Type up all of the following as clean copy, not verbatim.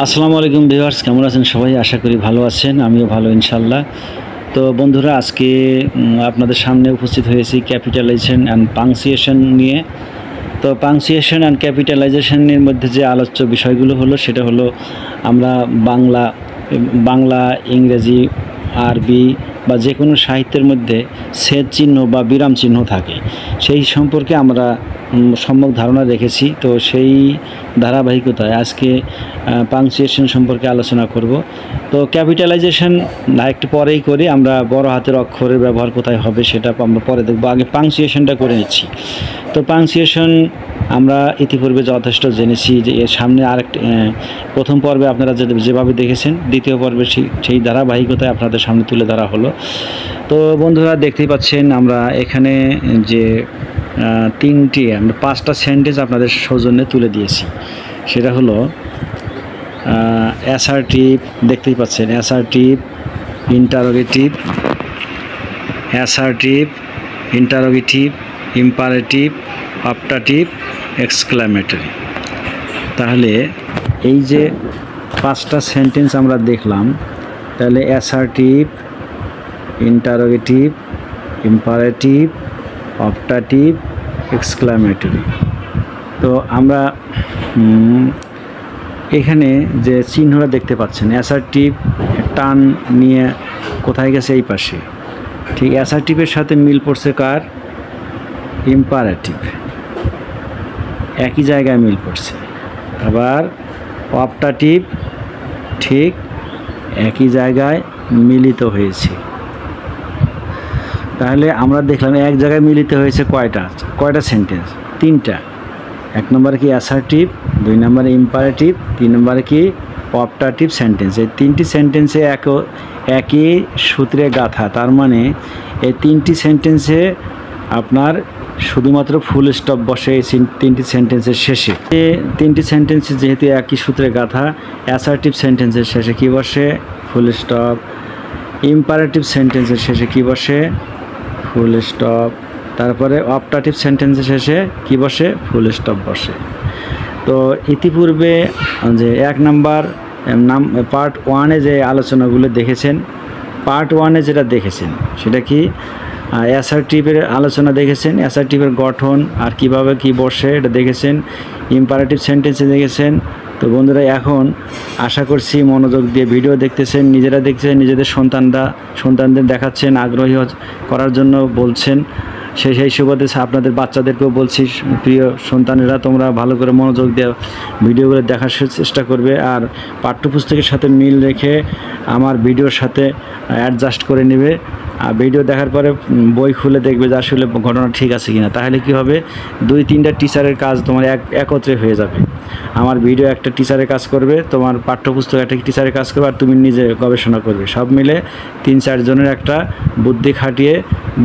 আসসালামু আলাইকুম ভিউয়ার্স, কেমন আছেন সবাই? আশা করি ভালো আছেন, আমিও ভালো ইনশাল্লাহ। তো বন্ধুরা, আজকে আপনাদের সামনে উপস্থিত হয়েছি ক্যাপিটালাইজেশন অ্যান্ড পাংচুয়েশন নিয়ে। তো পাংচুয়েশন অ্যান্ড ক্যাপিটালাইজেশনের মধ্যে যে আলোচ্য বিষয়গুলো হলো সেটা হলো আমরা বাংলা, ইংরেজি, আরবি বা যে কোনো সাহিত্যের মধ্যে ছেদ চিহ্ন বা বিরাম চিহ্ন থাকে, সেই সম্পর্কে আমরা সম্যক ধারণা রেখেছি। তো সেই ধারাবাহিকতায় আজকে পাংচুয়েশন সম্পর্কে আলোচনা করব। তো ক্যাপিটালাইজেশন একটু পরেই করি, আমরা বড় হাতের অক্ষরের ব্যবহার কোথায় হবে সেটা আমরা পরে দেখব, আগে পাংচুয়েশনটা করে নিচ্ছি। তো পাংচুয়েশন আমরা ইতিপূর্বে যথেষ্ট জেনেছি যে এর সামনে আরেকটি প্রথম পর্বে আপনারা যেভাবে দেখেছেন, দ্বিতীয় পর্বে সেই ধারাবাহিকতায় আপনাদের সামনে তুলে ধরা হলো। তো বন্ধুরা, দেখতেই পাচ্ছেন আমরা এখানে যে আমরা 5টা সেন্টেন্স আপনাদের সৌজন্যে তুলে দিয়েছি। সেটা হলো অ্যাসার্টিভ, দেখতেই পাচ্ছেন assertive, interrogative, imperative, optative, exclamatory. তাহলে এই যে 5টা সেন্টেন্স আমরা দেখলাম, তাহলে assertive, interrogative, imperative, optative, exclamatory. তো আমরা এখানে যে চিহ্নটা দেখতে পাচ্ছেন, অ্যাসার্টিভ টান নিয়ে কোথায় গেছে? এই পাশে। ঠিক অ্যাসার্টিভের সাথে মিল পড়ছে কার? ইম্পারেটিভ, একই জায়গায় মিল পড়ছে। আবার অপটাটিভ ঠিক একই জায়গায় মিলিত হয়েছে। তাহলে আমরা দেখলাম এক জায়গায় মিলিত হয়েছে কয়টা সেন্টেন্স? 3টা। 1 নম্বরে কি অ্যাসার্টিভ, 2 নম্বরে ইম্পারেটিভ, 3 নম্বরে কি অপটাটিভ সেন্টেন্স। এই 3টি সেন্টেন্সে একই সূত্রে গাঁথা। তার মানে এই 3টি সেন্টেন্সে আপনার শুধুমাত্র ফুল স্টপ বসে এই 3টি সেন্টেন্সের শেষে। এই 3টি সেন্টেন্সে যেহেতু একই সূত্রে গাঁথা, অ্যাসার্টিভ সেন্টেন্সের শেষে কি বসে? Full stop. ইম্পারেটিভ সেন্টেন্সের শেষে কি বসে? Full stop. তারপরে অপটাটিভ সেন্টেন্সের শেষে কি বসে? ফুল স্টপ বসে। তো ইতিপূর্বে যে 1 নাম্বার পার্ট 1-এ যে আলোচনাগুলো দেখেছেন, পার্ট 1-এ যেটা দেখেছেন সেটা কি? অ্যাসার্টিভের আলোচনা দেখেছেন, অ্যাসার্টিভের গঠন আর কিভাবে কি বসে এটা দেখেছেন। ইম্পারেটিভ সেন্টেন্সে দেখেছেন। তো বন্ধুরা, এখন আশা করছি মনোযোগ দিয়ে ভিডিও দেখতেছেন, নিজেরা দেখছেন, নিজেদের সন্তানদের দেখাচ্ছেন, আগ্রহী করার জন্য বলছেন। সেই সুবাদে আপনাদের বাচ্চাদেরকেও বলছি, প্রিয় সন্তানেরা, তোমরা ভালো করে মনোযোগ দিয়ে ভিডিওগুলো দেখার চেষ্টা করবে। আর পাঠ্যপুস্তকের সাথে মিল রেখে আমার ভিডিওর সাথে অ্যাডজাস্ট করে নেবে। আর ভিডিও দেখার পরে বই খুলে দেখবে যে আসলে ঘটনা ঠিক আছে কিনা। তাহলে কি হবে? 2-3টা টিচারের কাজ তোমার একত্রে হয়ে যাবে। আমার ভিডিও একটা টিচারের কাজ করবে, তোমার পাঠ্যপুস্তক একটা টিচারের কাজ করবে, আর তুমি নিজে গবেষণা করবে। সব মিলে 3-4 জনের একটা বুদ্ধি খাটিয়ে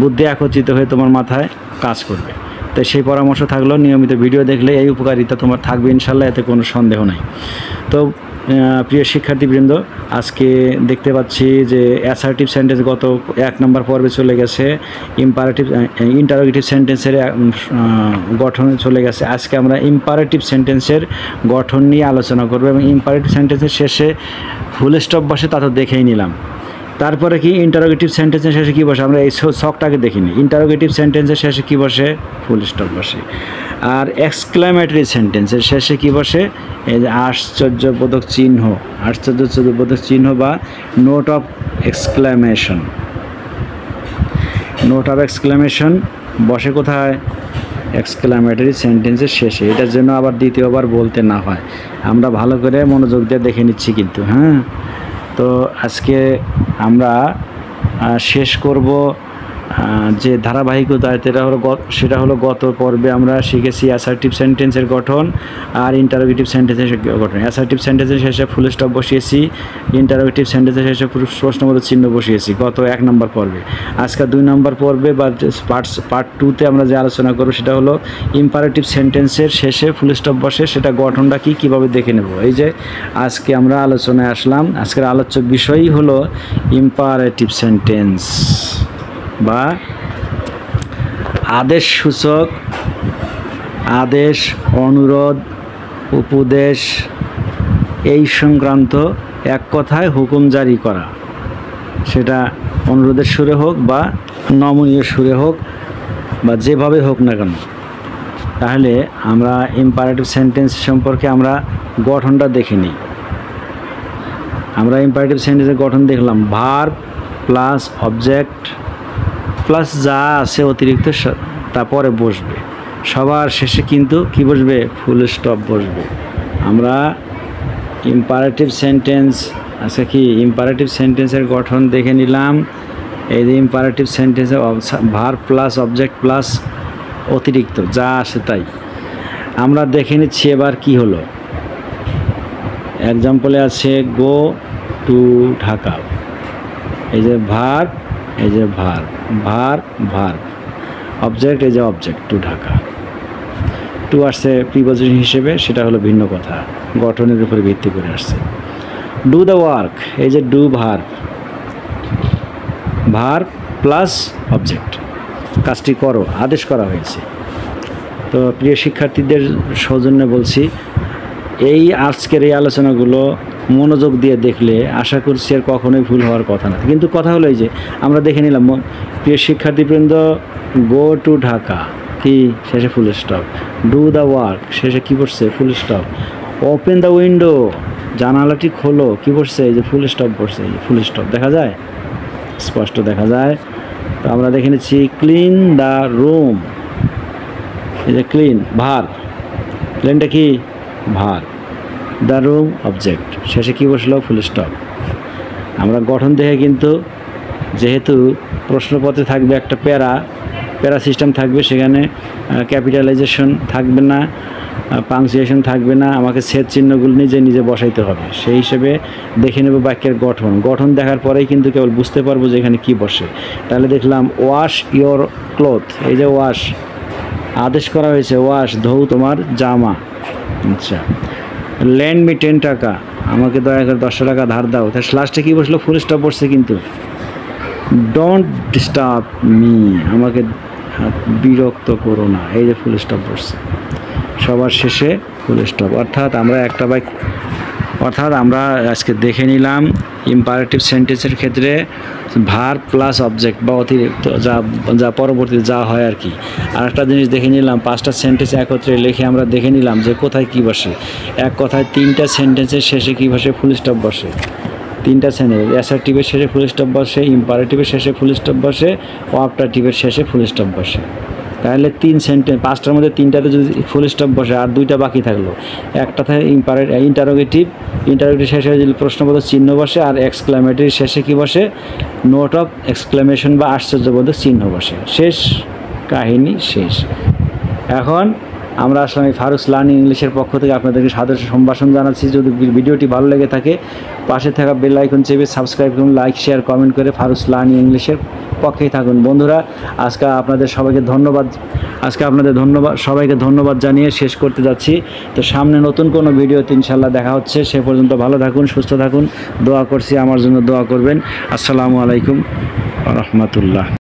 বুদ্ধি একত্রিত হয়ে তোমার মাথায় কাজ করবে। তো সেই পরামর্শ থাকলো, নিয়মিত ভিডিও দেখলে এই উপকারিতা তোমার থাকবে ইনশাল্লাহ, এতে কোনো সন্দেহ নাই। তো প্রিয় শিক্ষার্থীবৃন্দ, আজকে দেখতে পাচ্ছি যে অ্যাসার্টিভ সেন্টেন্স গত 1 নম্বর পর্বে চলে গেছে, ইন্টারোগেটিভ সেন্টেন্সের গঠনে চলে গেছে। আজকে আমরা ইম্পারেটিভ সেন্টেন্সের গঠন নিয়ে আলোচনা করব, এবং ইম্পারেটিভ সেন্টেন্সের শেষে ফুল স্টপ বসে তা তো দেখেই নিলাম। তারপরে কি ইন্টারোগেটিভ সেন্টেন্সের শেষে কী বসে? আমরা এই ছকটাকে দেখিনি। ইন্টারোগেটিভ সেন্টেন্সের শেষে কী বসে? ফুল স্টপ বসে। আর এক্সক্লামেটরি সেন্টেন্সের শেষে কী বসে? এই যে আশ্চর্যবোধক চিহ্ন বা নোট অফ এক্সক্লামেশন বসে কোথায়? এক্সক্লামেটরি সেন্টেন্সের শেষে। এটার জন্য আবার দ্বিতীয়বার বলতে না হয়। আমরা ভালো করে মনোযোগ দিয়ে দেখে নিচ্ছি কিন্তু, হ্যাঁ। তো আজকে আমরা শেষ করব যে ধারাবাহিকতা, সেটা হলো গত পর্বে আমরা শিখেছি অ্যাসার্টিভ সেন্টেন্সের গঠন আর ইন্টারোগেটিভ সেন্টেন্সের গঠন। অ্যাসার্টিভ সেন্টেন্সের শেষে ফুল স্টপ বসিয়েছি, ইন্টারোগেটিভ সেন্টেন্সের শেষে প্রশ্নবোধক চিহ্ন বসিয়েছি গত 1 নম্বর পর্বে। আজকে 2 নম্বর পর্বে বা পার্ট 2-তে আমরা যে আলোচনা করব সেটা হলো ইম্পারেটিভ সেন্টেন্সের শেষে ফুল স্টপ বসে, সেটা গঠনটা কীভাবে দেখে নেব। এই যে আজকে আমরা আলোচনায় আসলাম, আজকের আলোচ্য বিষয়ই হলো ইম্পারেটিভ সেন্টেন্স বা আদেশ সূচক, আদেশ, অনুরোধ, উপদেশ, এই সংক্রান্ত এক কথায় হুকুম জারি করা, সেটা অনুরোধের সুরে হোক বা নমনীয় সুরে হোক বা যেভাবে হোক না কেন। তাহলে আমরা ইম্পারেটিভ সেন্টেন্স সম্পর্কে আমরা গঠনটা দেখে নিই। আমরা ইম্পারেটিভ সেন্টেন্সের গঠন দেখলাম, ভার্ব প্লাস অবজেক্ট প্লাস যা আছে অতিরিক্ত তারপরে বসবে, সবার শেষে কিন্তু কি বসবে? ফুল স্টপ বসবে। আমরা ইম্পারেটিভ সেন্টেন্স আচ্ছা কি ইম্পারেটিভ সেন্টেন্সের গঠন দেখে নিলাম। এই যে ইম্পারেটিভ সেন্টেন্সে ভার্ব প্লাস অবজেক্ট প্লাস অতিরিক্ত যা আসে তাই। আমরা দেখে নিচ্ছি এবার কি হলো। এক্সাম্পলে আছে গো টু ঢাকা, এই যে ভার্ব, এই যে ভার্ব, ভার্ব অবজেক্ট, এই যে অবজেক্ট টু ঢাকা। টু আসছে প্রিপজিশন হিসেবে, সেটা হলো ভিন্ন কথা, গঠনের উপরে ভিত্তি করে আসছে। ডু দ্য ওয়ার্ক, এই যে ডু ভার্ব প্লাস অবজেক্ট, কাজটি করো, আদেশ করা হয়েছে। তো প্রিয় শিক্ষার্থীদের সৌজন্যে বলছি, এই আজকের এই আলোচনাগুলো মনোযোগ দিয়ে দেখলে আশা করছি আর কখনোই ভুল হওয়ার কথা না। কিন্তু কথা হলো এই যে আমরা দেখে নিলাম, প্রিয় শিক্ষার্থীবৃন্দ, গো টু ঢাকা কি শেষে full stop, do the work শেষে কী বসছে? Full stop. Open the window, জানালাটি খোলো, কী বসছে? এই যে ফুল স্টপ বসছে, এই ফুল স্টপ দেখা যায়, স্পষ্ট দেখা যায়। তো আমরা দেখে নিচ্ছি ক্লিন দ্য রুম, এই যে ক্লিন ভার্ব, ক্লিনটা কি? ভার্ব, দ্য রুম অবজেক্ট, শেষে কী বসলো? Full stop. আমরা গঠন দেখে কিন্তু, যেহেতু প্রশ্নপত্রে থাকবে একটা প্যারা সিস্টেম থাকবে, সেখানে ক্যাপিটালাইজেশন থাকবে না, পাংচুয়েশন থাকবে না, আমাকে ছেদ চিহ্নগুলো নিজে বসাইতে হবে। সেই হিসেবে দেখে নেব বাক্যের গঠন দেখার পরেই কিন্তু কেবল বুঝতে পারবো যে এখানে কী বসে। তাহলে দেখলাম ওয়াশ ইয়োর ক্লথ, এই যে ওয়াশ আদেশ করা হয়েছে, ওয়াশ ধৌ তোমার জামা। আচ্ছা, ল্যান্ড মি 10 টাকা, আমাকে দয়া করে 10 টাকা ধার দাও। তার লাস্টে কী বসলো? ফুল স্টপ বসছে কিন্তু। ডোন্ট ডিস্টার্ব মি, আমাকে বিরক্ত করো না, এই যে ফুল স্টপ বসছে, সবার শেষে ফুল স্টপ। অর্থাৎ আমরা আজকে দেখে নিলাম ইম্পারেটিভ সেন্টেন্সের ক্ষেত্রে ভার্ব প্লাস অবজেক্ট বা অতিরিক্ত যা পরবর্তীতে যা হয় আর কি। আর একটা জিনিস দেখে নিলাম, 5টা সেন্টেন্স একত্রে লিখে আমরা দেখে নিলাম যে কোথায় কী বসে। এক কথায় 3টা সেন্টেন্সের শেষে কী বসে? ফুল স্টপ বসে। 3টা সেন্টেন্স, অ্যাসার্টিভের শেষে ফুল স্টপ বসে, ইম্পারেটিভের শেষে ফুল স্টপ বসে, অপটাটিভের শেষে ফুল স্টপ বসে। তাহলে 3 সেন্টেন্স, 5টার মধ্যে 3টাতে যদি ফুল স্টপ বসে আর 2টা বাকি থাকলো, একটা থাকে ইন্টারোগেটিভ শেষে যদি প্রশ্নবোধক চিহ্ন বসে, আর এক্সক্লামেটরি শেষে কি বসে? নোট অফ এক্সক্লামেশন বা আশ্চর্যবোধক চিহ্ন বসে। শেষ কাহিনী শেষ। এখন আমরা আসলে ফারুকস লার্নিং ইংলিশের পক্ষ থেকে আপনাদেরকে সাদর সম্ভাষণ জানাচ্ছি। যদি ভিডিওটি ভালো লেগে থাকে, পাশে থাকা বেল আইকন চেপে সাবস্ক্রাইব করুন, লাইক শেয়ার কমেন্ট করে ফারুকস লার্নিং ইংলিশের পক্ষেই থাকুন। বন্ধুরা, আপনাদের সবাইকে ধন্যবাদ জানিয়ে শেষ করতে যাচ্ছি। তো সামনে নতুন কোনো ভিডিওতে ইনশাল্লাহ দেখা হচ্ছে। সে পর্যন্ত ভালো থাকুন, সুস্থ থাকুন, দোয়া করছি, আমার জন্য দোয়া করবেন। আসসালামু আলাইকুম ওয়া রাহমাতুল্লাহ।